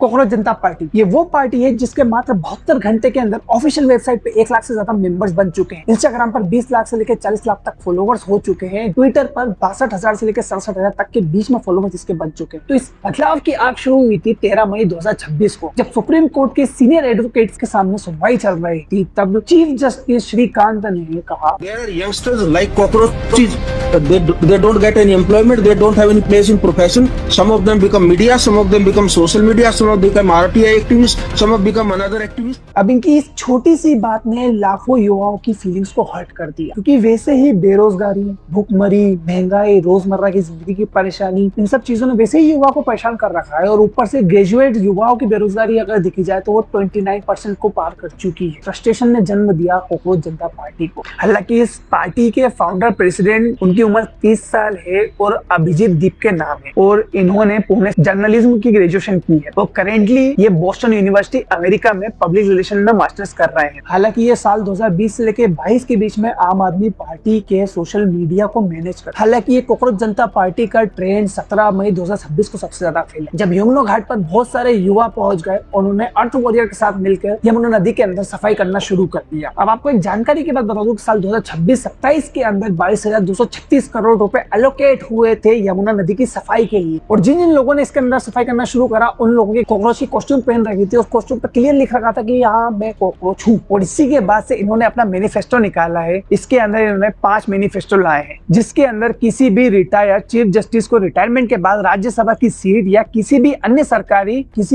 Cockroach जनता party ये वो party है जिसके मात्र 72 घंटे के अंदर ऑफिशियल वेबसाइट पे 1 लाख से ज्यादा मेंबर्स बन चुके हैं। इंस्टाग्राम पर 20 लाख से लेकर 40 लाख तक फॉलोवर्स हो चुके हैं। ट्विटर पर 62,000 से लेकर 67,000 तक के बीच में फॉलोवर्स इसके बन चुके हैं। तो इस बदलाव की आग शुरू हुई थी 13 मई 2026 को, जब सुप्रीम कोर्ट के सीनियर एडवोकेट्स के सामने सुनवाई चल रही थी। तब चीफ जस्टिस श्रीकांत ने कहा, There are youngsters like cockroaches. They don't get any employment. They don't have any place in profession. Some of them become media. Some of them become social media. Some of them become RTI activists. Some of them become another activist. अब इनकी इस छोटी सी बात ने लाखों युवाओं की feelings को हर्ट कर दिया, क्योंकि वैसे ही बेरोजगारी, भूखमरी, महंगाई, रोजमर्रा की जिंदगी की परेशानी, इन सब चीजों ने वैसे ही युवा को परेशान कर रखा है। और ऊपर से ग्रेजुएट युवाओं की बेरोजगारी अगर देखी जाए तो वो 29% को पार कर चुकी है। फ्रस्ट्रेशन ने जन्म दिया कॉकरोच जनता पार्टी को। हालांकि इस पार्टी के फाउंडर प्रेसिडेंट, उनकी उम्र 30 साल है और अभिजीत दीप के नाम है, और इन्होंने पुणे जर्नलिज्म की ग्रेजुएशन की है। वो करेंटली ये बोस्टन यूनिवर्सिटी अमेरिका में पब्लिक रिलेशन में मास्टर्स कर रहे हैं। हालांकि ये साल 2020 से लेकर 22 के बीच में आम आदमी पार्टी के सोशल मीडिया को मैनेज कर। हालांकि ये कॉकरोच जनता पार्टी का ट्रेंड 17 मई 2026 को सबसे ज्यादा फैला, जब यमुना घाट पर बहुत सारे युवा पहुंच गए। उन्होंने अर्थ वॉरियर के साथ मिलकर यमुना नदी के अंदर सफाई करना शुरू कर दिया। अब आपको एक जानकारी की बात बता दूं, साल 2026-27 के अंदर 22,236 करोड़ रुपए एलोकेट हुए थे यमुना नदी की सफाई के लिए। और जिन जिन लोगों ने इसके अंदर सफाई करना शुरू करा, उन लोगों की कॉकरोच की कॉस्ट्यूम पहन रखी थी। उस कॉस्ट्यूम पर क्लियर लिख रखा था कि यहाँ मैं कॉकरोच हूँ। और इसी के बाद से इन्होंने अपना मैनिफेस्टो निकाला है। इसके अंदर इन्होंने 5 मैनिफेस्टो लाए हैं, जिसके अंदर किसी भी रिटायर्ड चीफ जस्टिस को रिटायरमेंट के बाद राज्यसभा की सीट या किसी भी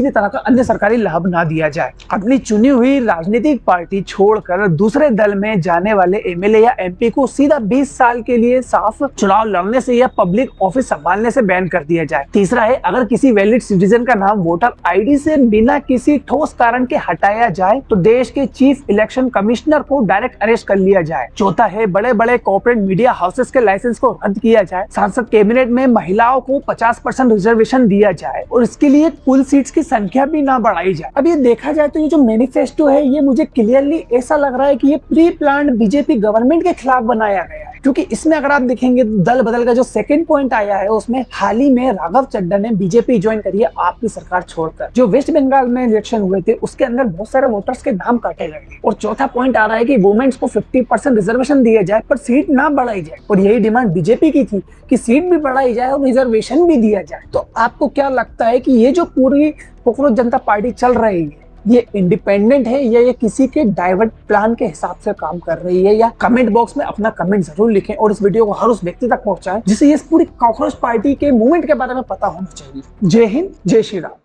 तरह का अन्य सरकारी लाभ ना दिया जाए। अपनी चुनी हुई राजनीतिक पार्टी छोड़कर दूसरे दल में जाने वाले एमएलए या एमपी को सीधा 20 साल के लिए साफ चुनाव लड़ने से या पब्लिक ऑफिस संभालने से बैन कर दिया जाए। तीसरा है, अगर किसी वैलिड सिटीजन का नाम वोटर आईडी से बिना किसी ठोस कारण के हटाया जाए तो देश के चीफ इलेक्शन कमिश्नर को डायरेक्ट अरेस्ट कर लिया जाए। चौथा है, बड़े बड़े कॉर्पोरेट मीडिया हाउसेस के लाइसेंस को रद्द किया जाए। सांसद कैबिनेट में महिलाओं को 50% रिजर्वेशन दिया जाए और इसके लिए कुल सीट्स की संख्या भी ना बढ़ाई जाए। अब ये देखा जाए तो ये जो मैनिफेस्टो है, ये मुझे क्लियरली ऐसा लग रहा है कि ये प्री प्लान्ड बीजेपी गवर्नमेंट के खिलाफ बनाया गया है। क्योंकि इसमें अगर आप देखेंगे दल बदल का जो सेकंड पॉइंट आया है, उसमें हाल ही में राघव चड्ढा ने बीजेपी ज्वाइन करी है आपकी सरकार छोड़कर। जो वेस्ट बंगाल में इलेक्शन हुए थे उसके अंदर बहुत सारे वोटर्स के नाम काटे गए। और चौथा पॉइंट आ रहा है कि वुमेन्स को 50% रिजर्वेशन दिया जाए पर सीट ना बढ़ाई जाए। और यही डिमांड बीजेपी की थी कि सीट भी बढ़ाई जाए और रिजर्वेशन भी दिया जाए। तो आपको क्या लगता है कि ये जो पूरी कॉकरोच जनता पार्टी चल रही है, ये इंडिपेंडेंट है या ये किसी के डाइवर्ट प्लान के हिसाब से काम कर रही है? या कमेंट बॉक्स में अपना कमेंट जरूर लिखें और इस वीडियो को हर उस व्यक्ति तक पहुंचाएं जिसे इस पूरी कॉकरोच पार्टी के मूवमेंट के बारे में पता होना चाहिए। जय हिंद, जय श्री राम।